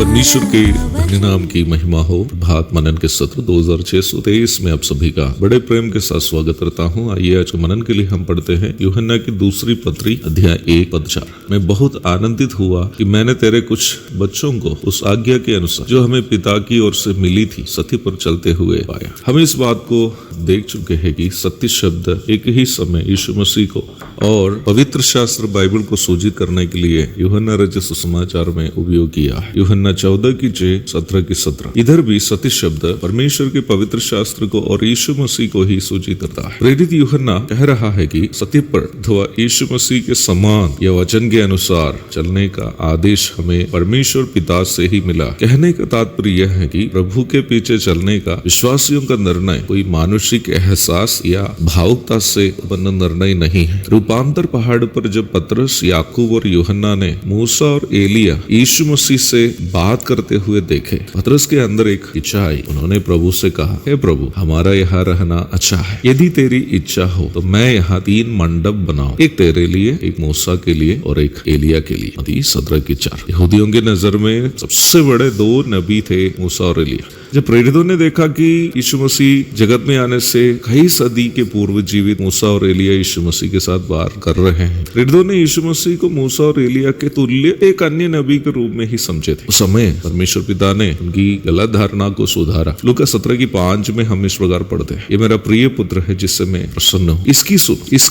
परमेश्वर के धन्य नाम की महिमा हो। भात मनन के सत्र 2623 में आप सभी का बड़े प्रेम के साथ स्वागत करता हूँ। आइए आज के मनन के लिए हम पढ़ते हैं यूहन्ना की दूसरी पत्री अध्याय 1 पद 4। मैं बहुत आनंदित हुआ कि मैंने तेरे कुछ बच्चों को उस आज्ञा के अनुसार जो हमें पिता की ओर से मिली थी सत्य पर चलते हुए पाया। हम इस बात को देख चुके हैं कि सत्य शब्द एक ही समय यीशु मसीह को और पवित्र शास्त्र बाइबल को सूचित करने के लिए यूहन्ना रचित सुसमाचार में उपयोग किया है। यूहन्ना 14 की 17 की 17। इधर भी सत्य शब्द परमेश्वर के पवित्र शास्त्र को और यीशु मसीह को ही सूचित करता है। प्रेरित यूहन्ना कह रहा है कि सत्य पर अथवा यीशु मसीह के समान या वचन के अनुसार चलने का आदेश हमें परमेश्वर पिता से ही मिला। कहने का तात्पर्य यह है कि प्रभु के पीछे चलने का विश्वासियों का निर्णय कोई मानुषिक एहसास या भावुकता से बना निर्णय नहीं है। रूपांतर पहाड़ पर जब पतरस, याकूब और यूहन्ना ने मूसा और एलिया यीशु मसीह से बात करते हुए देखे, पतरस के अंदर एक इच्छा आई। उन्होंने प्रभु से कहा, हे प्रभु, हमारा यहाँ रहना अच्छा है। यदि तेरी इच्छा हो तो मैं यहाँ 3 मंडप बनाऊं, एक तेरे लिए, एक मूसा के लिए और एक एलिया के लिए। मत्ती 17 की 4। यहूदियों के नजर में सबसे बड़े 2 नबी थे, मूसा और एलिया। जब प्रेरितों ने देखा कि यीशु मसीह जगत में आने से कई सदी के पूर्व जीवित मूसा और एलिया यीशु मसीह के साथ बात कर रहे हैं, प्रेरितों ने यीशु मसीह को मूसा और एलिया के तुल्य एक अन्य नबी के रूप में ही समझे थे। उस समय परमेश्वर पिता ने उनकी गलत धारणा को सुधारा। लूका 17 की 5 में हम इस प्रकार पढ़ते हैं, ये मेरा प्रिय पुत्र है जिससे मैं प्रसन्न हूँ, इसकी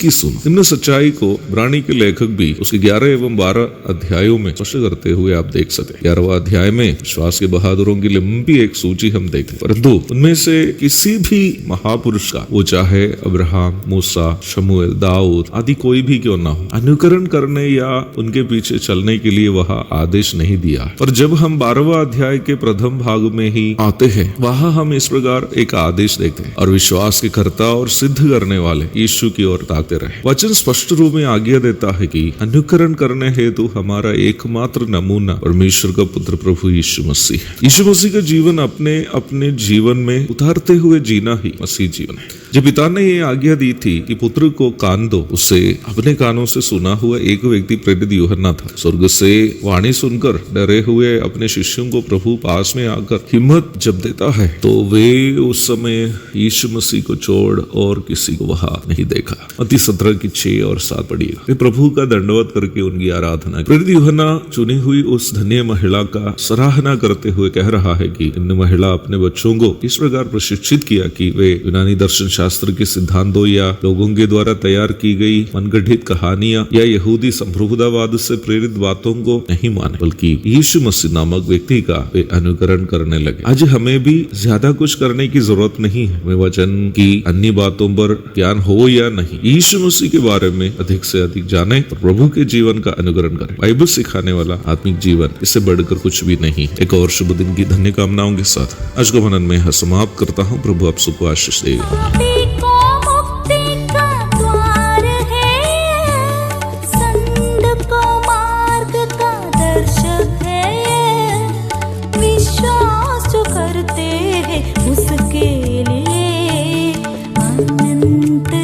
सुन। निम्न सच्चाई को इब्रानी के लेखक भी उसके 11 एवं 12 अध्यायों में स्पष्ट करते हुए आप देख सकते। 11वां अध्याय में विश्वास के बहादुरों की लंबी एक सूची हम देखते, परंतु उनमें से किसी भी महापुरुष का, वो चाहे अब्राहम, मूसा, शमूएल, दाऊद आदि कोई भी क्यों ना हो, अनुकरण करने या उनके पीछे चलने के लिए वह आदेश नहीं दिया। और जब हम 12वां अध्याय के प्रथम भाग में ही आते हैं, वहां हम इस प्रकार एक आदेश देखते हैं, और विश्वास के कर्ता और सिद्ध करने वाले यीशु की ओर ताकते रहे। वचन स्पष्ट रूप में आज्ञा देता है कि अनुकरण करने हेतु हमारा एकमात्र नमूना परमेश्वर का पुत्र प्रभु यीशु मसीह है। यीशु मसीह का जीवन अपने जीवन में उतारते हुए जीना ही मसीह जीवन है। जब पिता ने ये आज्ञा दी थी कि पुत्र को कान दो, उसे अपने कानों से सुना हुआ एक व्यक्ति प्रेरित यूहन्ना था। स्वर्ग से वाणी सुनकर डरे हुए अपने शिष्यों को प्रभु पास में आकर हिम्मत जब देता है, तो वे उस समय यीशु मसीह को छोड़ और किसी को वहां नहीं देखा। मत्ती 17 की 6 और 7 पढ़िएगा। वे प्रभु का दंडवत करके उनकी आराधना। प्रेरित यूहन्ना चुनी हुई उस धन्य महिला का सराहना करते हुए कह रहा है कि इन महिला अपने बच्चों को इस प्रकार प्रशिक्षित किया कि वे यूनानी दर्शन शास्त्र के सिद्धांतों या लोगों के द्वारा तैयार की गई मनगढ़ित कहानियां या यहूदी संप्रभुतावाद से प्रेरित बातों को नहीं माने, बल्कि यीशु मसीह नामक व्यक्ति का वे अनुकरण करने लगे। आज हमें भी ज्यादा कुछ करने की जरूरत नहीं है। हमें वचन की अन्य बातों पर ज्ञान हो या नहीं, यीशु मसीह के बारे में अधिक से अधिक जाने और प्रभु के जीवन का अनुकरण करें। बाइबल सिखाने वाला आत्मिक जीवन इससे बढ़कर कुछ भी नहीं। एक और शुभ दिन की धन्य कामनाओं के साथ आज को मनन में समाप्त करता हूँ। प्रभु आप सबको आशीष देगा।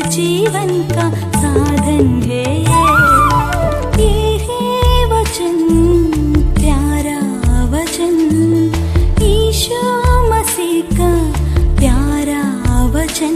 जीवन का साधन है ये है वचन, प्यारा वचन, यीशु मसीह का प्यारा वचन।